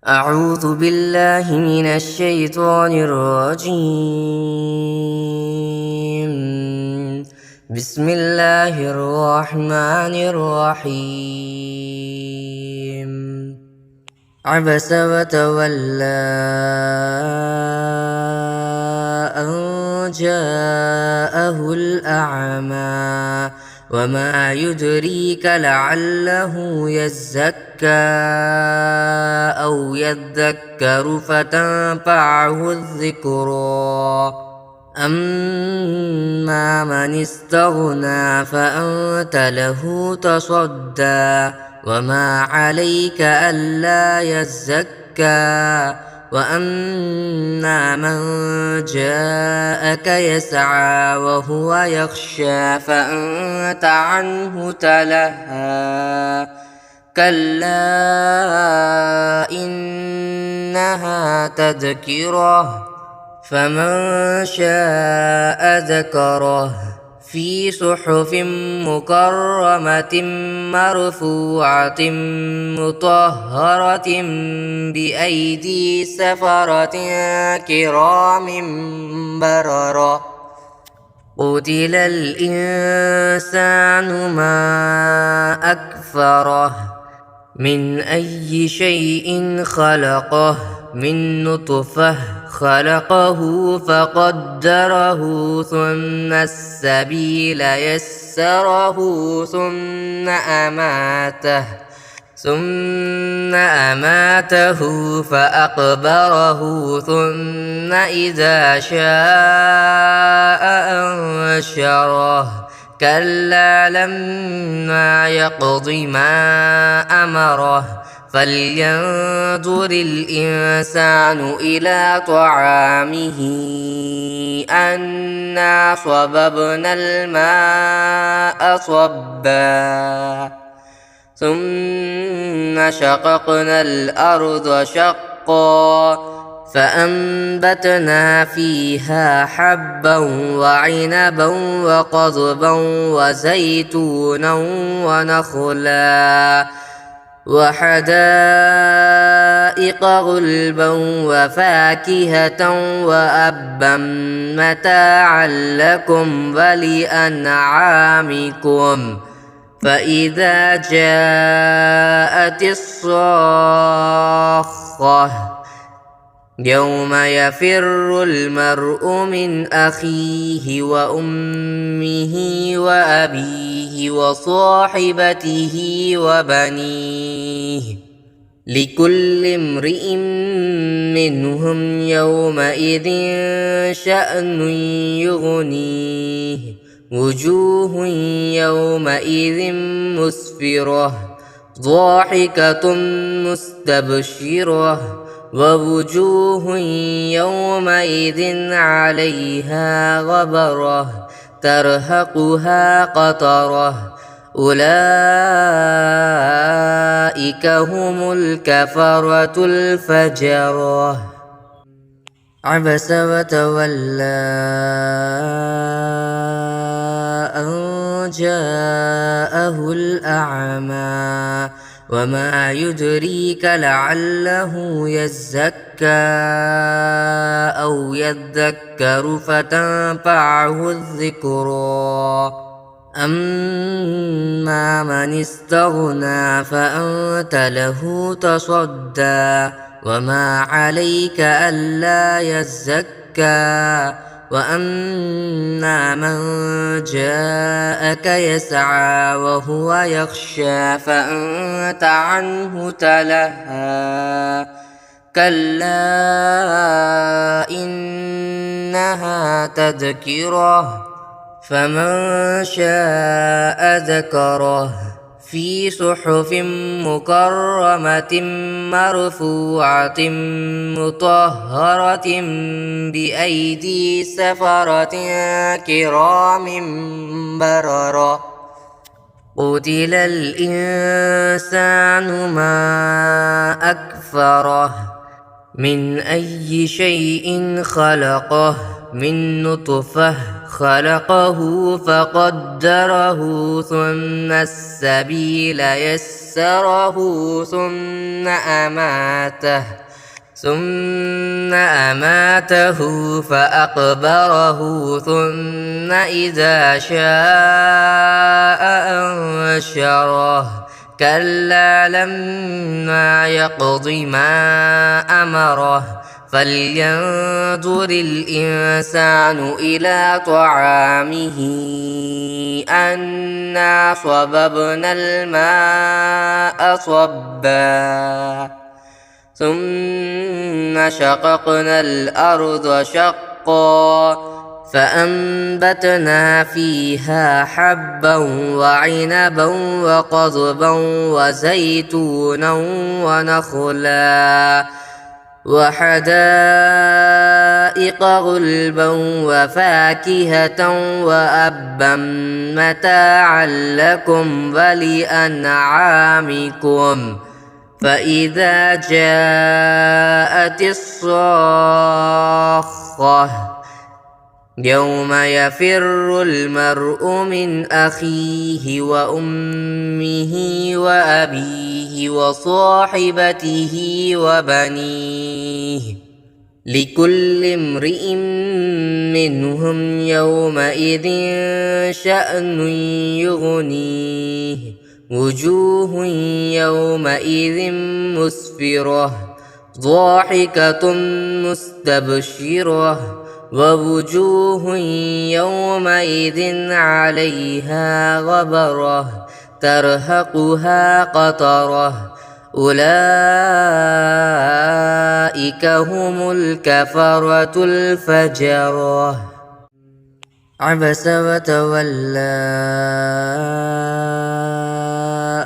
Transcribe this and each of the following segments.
أعوذ بالله من الشيطان الرجيم. بسم الله الرحمن الرحيم. عبس وتولى أن جاءه الأعمى وما يدريك لعله يزكى أو يذكر فتنفعه الذكرى. أما من استغنى فأنت له تصدى وما عليك ألا يزكى. وأما من جاءك يسعى وهو يخشى فأنت عنه تلهى. كلا إنها تذكرة فمن شاء ذكره في صحف مكرمة مرفوعة مطهرة بأيدي سفرة كرام بررة. قتل الإنسان ما أكفره من أي شيء خلقه من نطفة خلقه فقدره ثم السبيل يسره ثم أماته فأقبره ثم إذا شاء أنشره. كلا لما يقض ما أمره فلينظر الإنسان إلى طعامه أنا صببنا الماء صبا ثم شققنا الأرض شقا فأنبتنا فيها حبا وعنبا وقضبا وزيتونا ونخلا وحدائق غلبا وفاكهة وأبا متاعا لكم ولأنعامكم. فإذا جاءت الصاخة يوم يفر المرء من أخيه وأمه وأبيه وصاحبته وبنيه لكل امرئ منهم يومئذ شأن يغنيه. وجوه يومئذ مسفرة ضاحكة مستبشرة ووجوه يومئذ عليها غبرة ترهقها قترة. أولئك هم الكفرة الفجرة. عبس وتولى أن جاءه الأعمى وما يدريك لعله يزكى أو يذكر فتنفعه الذكرى. أما من استغنى فأنت له تصدى وما عليك ألا يزكى. وأما من جاءك يسعى وهو يخشى فأنت عنه تلهى. كلا إنها تذكرة فمن شاء ذكره في صحف مكرمة مرفوعة مطهرة بأيدي سفرة كرام بررة. قتل الإنسان ما أكفره من أي شيء خلقه من نطفة خلقه فقدره ثم السبيل يسره ثم أماته فأقبره ثم إذا شاء أنشره كلا لما يقض ما أمره فلينظر الإنسان إلى طعامه أنا صببنا الماء صبا ثم شققنا الأرض شقا فأنبتنا فيها حبا وعنبا وقضبا وزيتونا ونخلا وحدائق غلبا وفاكهة وأبا متاعا لكم ولأنعامكم فإذا جاءت الصاخة يوم يفر المرء من أخيه وأمه وأبيه وصاحبته وبنيه لكل امرئ منهم يومئذ شأن يغنيه وجوه يومئذ مسفرة ضاحكة مستبشرة ووجوه يومئذ عليها غبرة ترهقها قترة أولئك هم الكفرة الفجرة عبس وتولى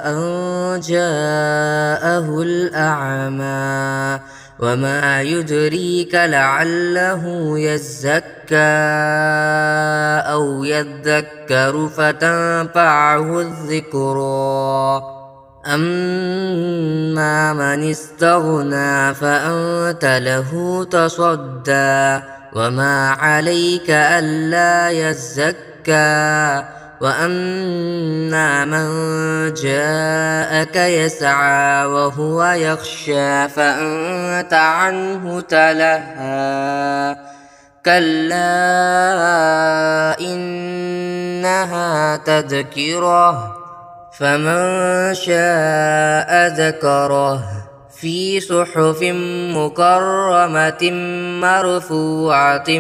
أن جاءه الأعمى وما يدريك لعله يزكى أو يذكر فتنفعه الذكرى أما من استغنى فأنت له تصدى وما عليك ألا يزكى وأما من جاءك يسعى وهو يخشى فأنت عنه تلهى كلا إنها تذكرة فمن شاء ذكره في صحف مكرمة مرفوعة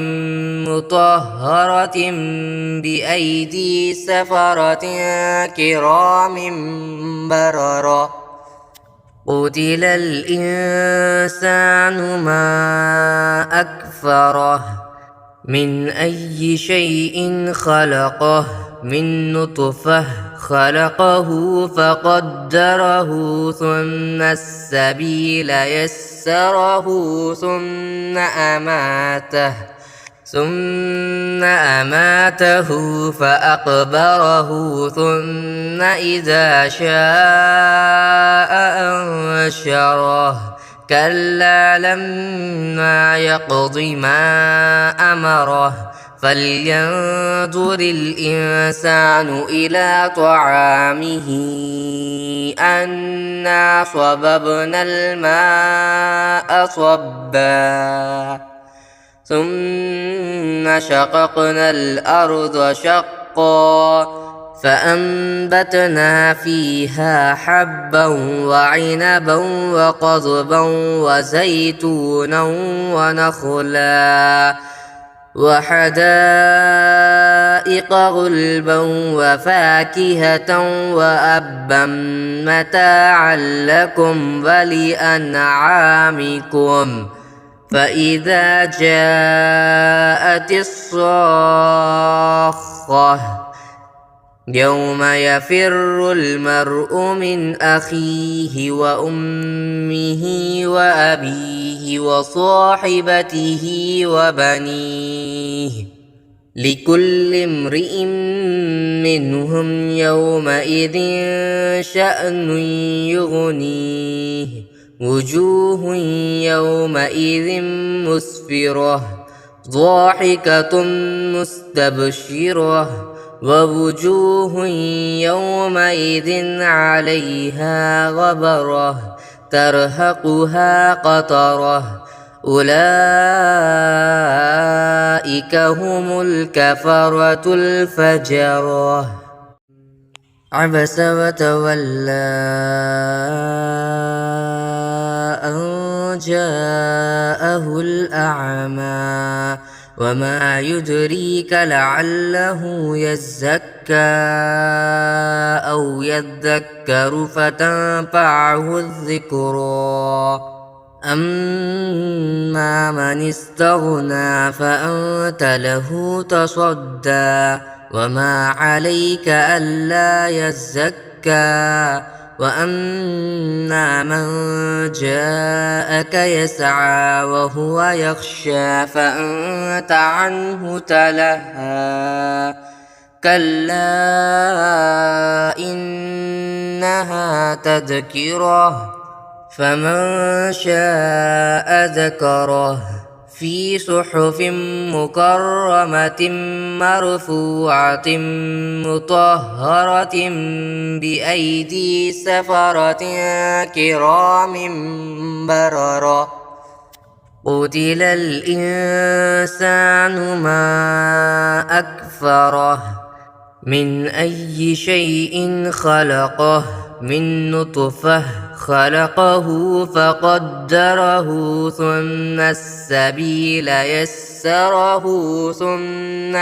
مطهرة بأيدي سفرة كرام بررة قتل الإنسان ما أكفره من أي شيء خلقه من نطفة خلقه فقدره ثم السبيل يسره ثم أماته فأقبره ثم إذا شاء أنشره كلا لما يقض ما أمره فلينظر الإنسان إلى طعامه أنا صببنا الماء صبا ثم شققنا الأرض شقا فأنبتنا فيها حبا وعنبا وقضبا وزيتونا ونخلا وحدائق غلبا وفاكهة وأبا متاعا لكم ولأنعامكم فإذا جاءت الصاخة يوم يفر المرء من أخيه وأمه وأبيه وصاحبته وبنيه لكل امرئ منهم يومئذ شأن يغنيه وجوه يومئذ مسفرة ضاحكة مستبشرة ووجوه يومئذ عليها غبرة ترهقها قترة أولئك هم الكفرة الفجرة عبس وتولى أن جاءه الأعمى وما يدريك لعله يزكى أو يذكر فتنفعه الذكرى أما من استغنى فأنت له تصدى وما عليك ألا يزكى وأما من جاءك يسعى وهو يخشى فأنت عنه تلهى كلا إنها تذكرة فمن شاء ذكره في صحف مكرمة مرفوعة مطهرة بأيدي سفرة كرام بررة قتل الإنسان ما أكفره من أي شيء خلقه من نطفة خلقه فقدره ثم السبيل يسره ثم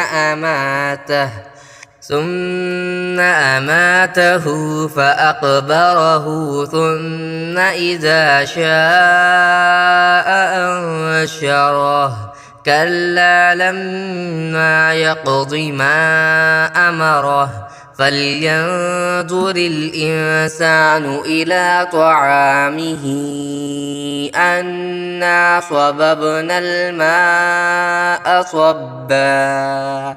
أماته فأقبره ثم إذا شاء أنشره كلا لما يقض ما أمره فلينظر الإنسان إلى طعامه أنا صببنا الماء صبا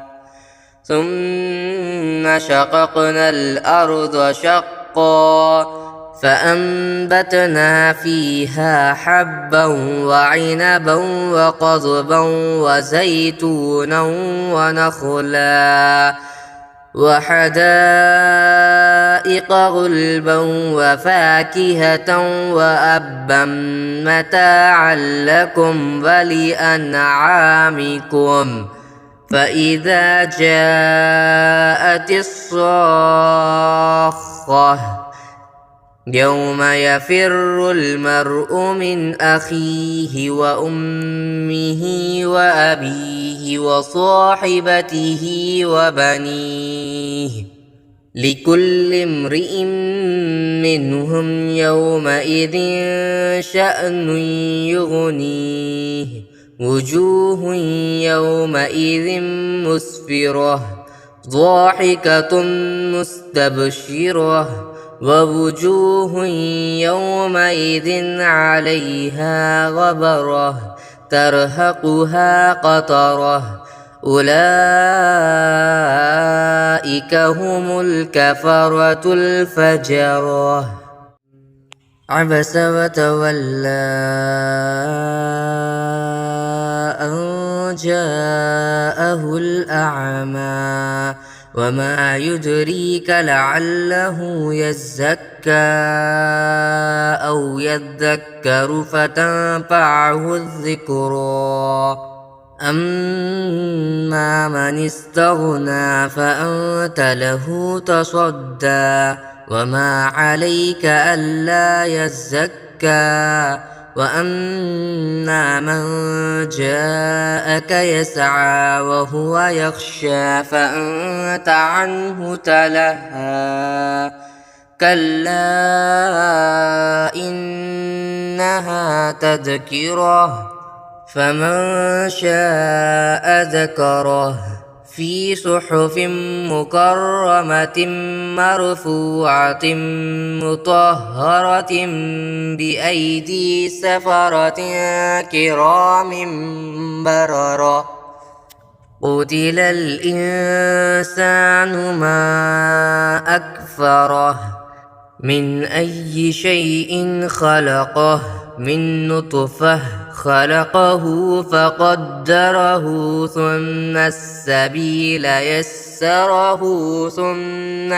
ثم شققنا الأرض شقا فأنبتنا فيها حبا وعنبا وقضبا وزيتونا ونخلا وحدائق غلبا وفاكهة وأبا متاعا لكم ولأنعامكم فإذا جاءت الصاخة يوم يفر المرء من أخيه وأمه وأبيه وصاحبته وبنيه لكل امرئ منهم يومئذ شأن يغنيه وجوه يومئذ مسفرة ضاحكة مستبشرة ووجوه يومئذ عليها غبرة ترهقها قترة أولئك هم الكفرة الفجرة عبس وتولى أن جاءه الأعمى وما يدريك لعله يزكى أو يذكر فتنفعه الذكرى أما من استغنى فأنت له تصدى وما عليك ألا يزكى وأما من جاءك يسعى وهو يخشى فأنت عنه تلهى كلا إنها تذكرة فمن شاء ذكره في صحف مكرمة مرفوعة مطهرة بأيدي سفرة كرام بررة قتل الإنسان ما أكفره من أي شيء خلقه من نطفة خلقه فقدره ثم السبيل يسره ثم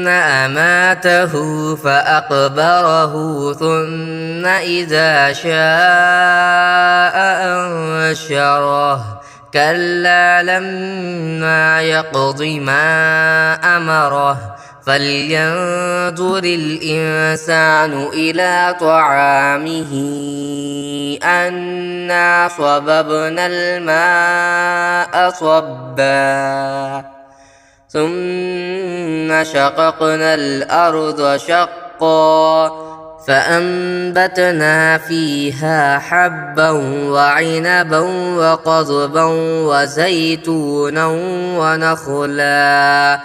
أماته فأقبره ثم إذا شاء أنشره كلا لما يقض ما أمره فلينظر الإنسان إلى طعامه أنا صببنا الماء صبا ثم شققنا الأرض شقا فأنبتنا فيها حبا وعنبا وقضبا وزيتونا ونخلا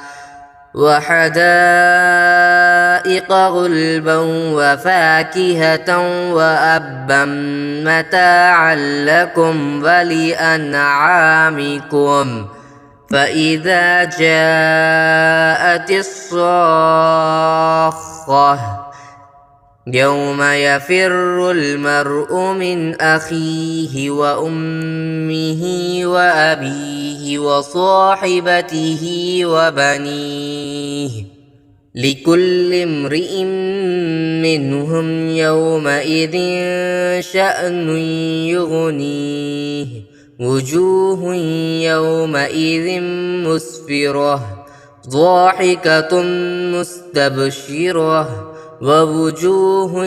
وحدائق غلبا وفاكهة وأبا متاعا لكم ولأنعامكم فإذا جاءت الصاخة يوم يفر المرء من أخيه وأمه وأبيه وصاحبته وبنيه لكل امرئ منهم يومئذ شأن يغنيه وجوه يومئذ مسفرة ضاحكة مستبشرة ووجوه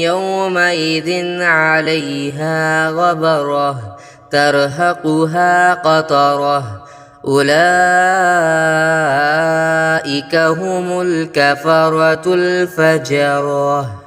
يومئذ عليها غبرة ترهقها قترة أولئك هم الكفرة الفجرة.